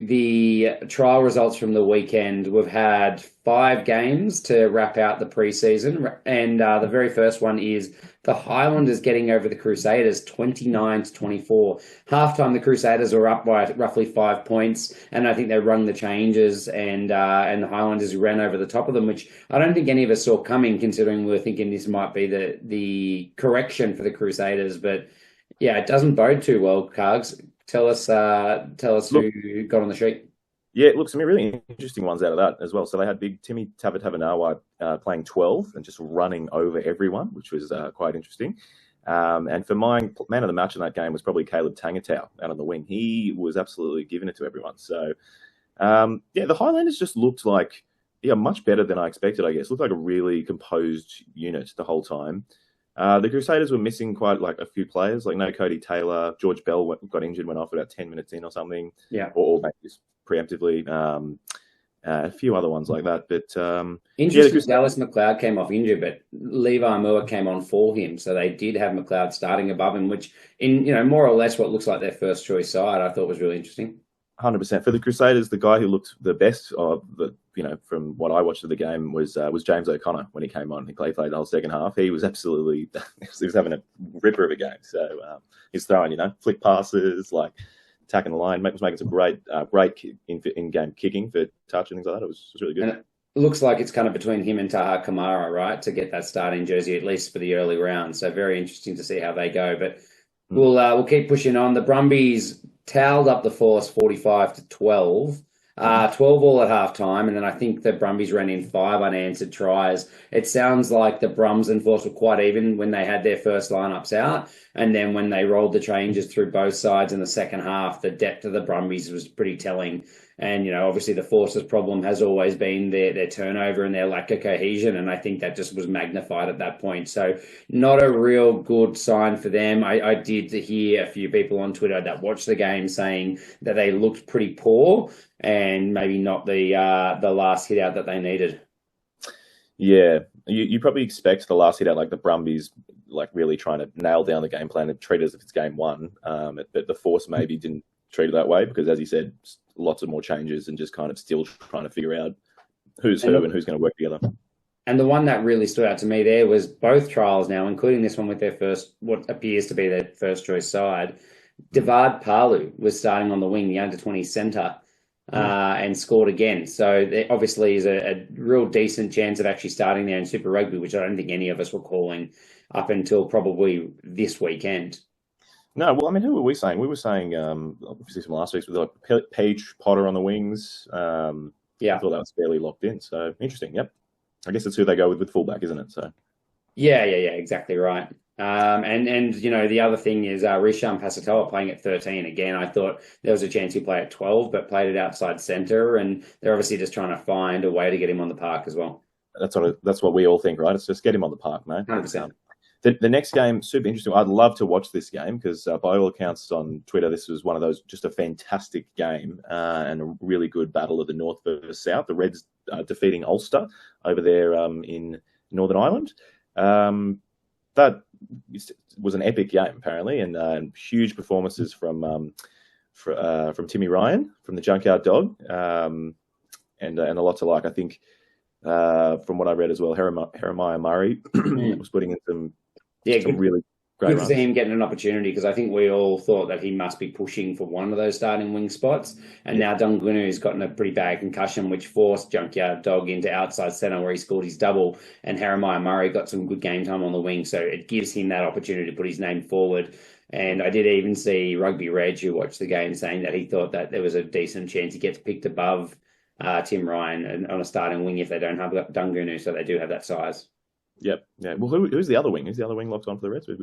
the trial results from the weekend. We've had 5 games to wrap out the preseason, and the very first one is the Highlanders getting over the Crusaders 29-24. Halftime, the Crusaders were up by roughly 5 points, and I think they rung the changes, and the Highlanders ran over the top of them, which I don't think any of us saw coming, considering we were thinking this might be the correction for the Crusaders. But yeah, it doesn't bode too well, Cargs. Tell us Look, who got on the sheet. yeah, look, some really interesting ones out of that as well. So they had big Timmy Tavatavanawa playing 12 and just running over everyone, which was quite interesting. And for my man of the match in that game was probably Caleb Tangatau out on the wing. He was absolutely giving it to everyone. So, the Highlanders just looked like, much better than I expected, I guess. Looked like a really composed unit the whole time. The Crusaders were missing quite like a few players, like no Cody Taylor. George Bell got injured, went off about 10 minutes in or something. Yeah. Or maybe just preemptively. A few other ones like that. But interesting, Dallas McLeod came off injured, but Levi Moore came on for him. So they did have McLeod starting above him, which in more or less what looks like their first choice side, I thought was really interesting. 100%. For the Crusaders, the guy who looked the best, from what I watched of the game was James O'Connor when he came on. He played the whole second half. He was absolutely, he was having a ripper of a game. So he's throwing, flick passes, like attacking the line, was making some great in-game kicking for touch and things like that. It was really good. And it looks like it's kind of between him and Taha Kamara, right, to get that starting jersey, at least for the early round. So very interesting to see how they go. But we'll keep pushing on. The Brumbies towelled up the Force 45-12. 12 all at halftime, and then I think the Brumbies ran in 5 unanswered tries. It sounds like the Brums and Force were quite even when they had their first lineups out, and then when they rolled the changes through both sides in the second half, the depth of the Brumbies was pretty telling. And, obviously the Force's problem has always been their turnover and their lack of cohesion, and I think that just was magnified at that point. So not a real good sign for them. I did hear a few people on Twitter that watched the game saying that they looked pretty poor and maybe not the last hit out that they needed. Yeah, you probably expect the last hit out, like the Brumbies, like really trying to nail down the game plan and treat it as if it's game one. But the Force maybe didn't treat it that way because, as you said, lots of more changes and just kind of still trying to figure out who's who and who's going to work together. And the one that really stood out to me there was both trials now, including this one with their first, what appears to be their first choice side. Devad Palu was starting on the wing, the under-20 centre, and scored again. So there obviously is a real decent chance of actually starting there in Super Rugby, which I don't think any of us were calling up until probably this weekend. No, well, I mean, who were we saying? We were saying, obviously from last week's, with like Paige Potter on the wings. I thought that was fairly locked in. So interesting. Yep. I guess that's who they go with fullback, isn't it? So. Yeah, exactly right. And the other thing is Risham Pasatoa playing at 13 again. I thought there was a chance he'd play at 12, but played it outside centre, and they're obviously just trying to find a way to get him on the park as well. That's what we all think, right? It's just get him on the park, mate. 100%. The next game, super interesting. I'd love to watch this game because by all accounts on Twitter, this was one of those, just a fantastic game and a really good battle of the North versus South. The Reds defeating Ulster over there in Northern Ireland. That was an epic game, apparently, and huge performances from Timmy Ryan, from the Junkyard Dog, and a lot to like. I think from what I read as well, Jeremiah Murray was putting in some really great good runs. To see him getting an opportunity, because I think we all thought that he must be pushing for one of those starting wing spots. And now Dungunu's gotten a pretty bad concussion, which forced Junkyard Dog into outside centre where he scored his double. And Jeremiah Murray got some good game time on the wing. So it gives him that opportunity to put his name forward. And I did even see Rugby Reg, who watched the game, saying that he thought that there was a decent chance he gets picked above Tim Ryan on a starting wing if they don't have Dungunu. So they do have that size. Yep. Yeah. Well, who's the other wing? Who's the other wing locked on for the Reds? Put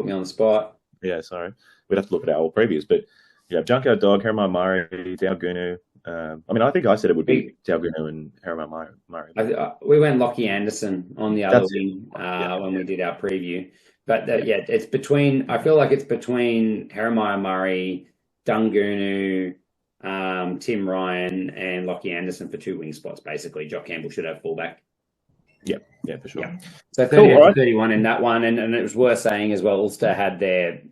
me on the spot. Yeah, sorry. We'd have to look at our previews, but Junkyard Dog, Jeremiah Murray, Daugunu. I think I said it would be Daugunu and Jeremiah Murray. We went Lockie Anderson on the other wing when we did our preview. But it's between. I feel like it's between Jeremiah Murray, Dungunu, Tim Ryan, and Lockie Anderson for 2 wing spots. Basically, Jock Campbell should have fullback. Yeah, for sure. Yeah. So Cool, 30 all right. 31 in that one, and it was worth saying as well, Ulster had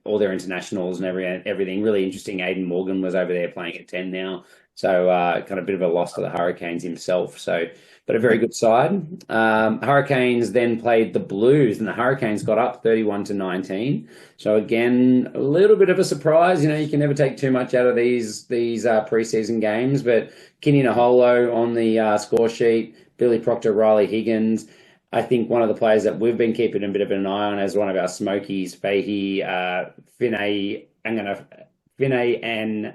all their internationals and everything. Really interesting. Aidan Morgan was over there playing at 10 now. So kind of a bit of a loss to the Hurricanes himself. So, but a very good side. Hurricanes then played the Blues, and the Hurricanes got up 31-19. So again, a little bit of a surprise. You can never take too much out of these preseason games, but Kenny Naholo on the score sheet, Billy Proctor, Riley Higgins. I think one of the players that we've been keeping a bit of an eye on as one of our smokies, Fahey, Finney and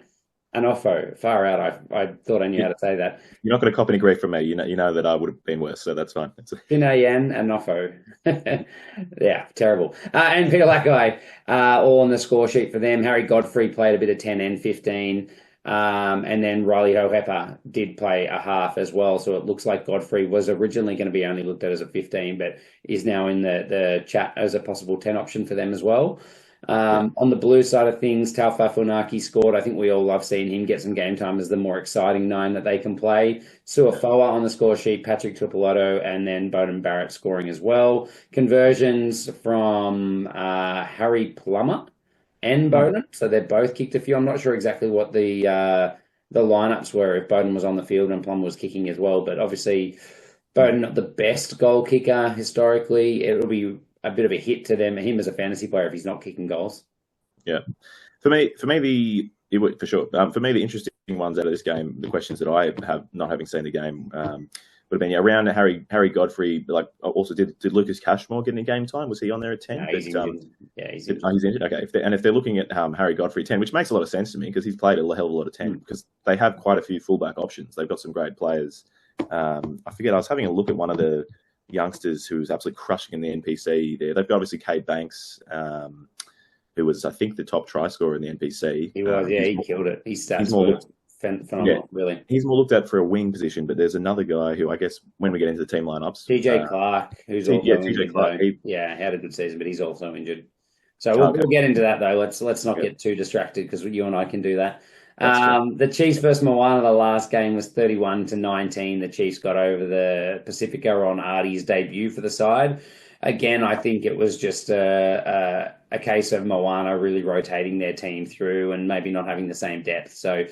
Anofo. Far out. I thought I knew how to say that. You're not going to cop any grief from me. You know that I would have been worse, so that's fine. Finney and Anofo. Yeah, terrible. And Peter Lackey, all on the score sheet for them. Harry Godfrey played a bit of 10 and 15. And then Riley Hohepa did play a half as well. So it looks like Godfrey was originally going to be only looked at as a 15, but is now in the chat as a possible 10 option for them as well. On the blue side of things, Taufa Funaki scored. I think we all love seeing him get some game time as the more exciting 9 that they can play. Suafoa on the score sheet, Patrick Tupolotto, and then Bowden Barrett scoring as well. Conversions from Harry Plummer and Bowden, so they both kicked a few. I'm not sure exactly what the lineups were, if Bowden was on the field and Plummer was kicking as well, but obviously Bowden not the best goal kicker historically. It'll be a bit of a hit to him as a fantasy player if he's not kicking goals. Yeah, for me, for sure. For me, the interesting ones out of this game, the questions that I have, not having seen the game, would have been around Harry Godfrey. Like, also, did Lucas Cashmore get any game time? Was he on there at 10? No, he's injured. Yeah, he's injured. He's injured. Okay, if they're looking at Harry Godfrey 10, which makes a lot of sense to me because he's played a hell of a lot of 10 because they have quite a few fullback options. They've got some great players. I forget. I was having a look at one of the youngsters who's absolutely crushing in the NPC there. They've got obviously Cade Banks, who was, I think, the top try scorer in the NPC. He was, he killed it. His stats were phenomenal, really. He's more looked at for a wing position, but there's another guy who I guess when we get into the team lineups, TJ Clark, who's also TJ Clark. had a good season, but he's also injured. So we'll get into that though. Let's not get too distracted because you and I can do that. The Chiefs versus Moana, the last game was 31-19. The Chiefs got over the Pacifica on Artie's debut for the side. Again, I think it was just a case of Moana really rotating their team through and maybe not having the same depth. So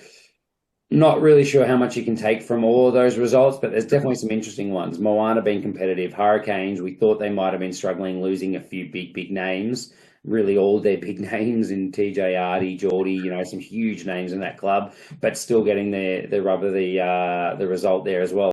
not really sure how much you can take from all of those results, but there's definitely some interesting ones. Moana being competitive. Hurricanes, we thought they might have been struggling, losing a few big names. Really all their big names in TJ Artie, Geordie, some huge names in that club, but still getting the rub of the result there as well.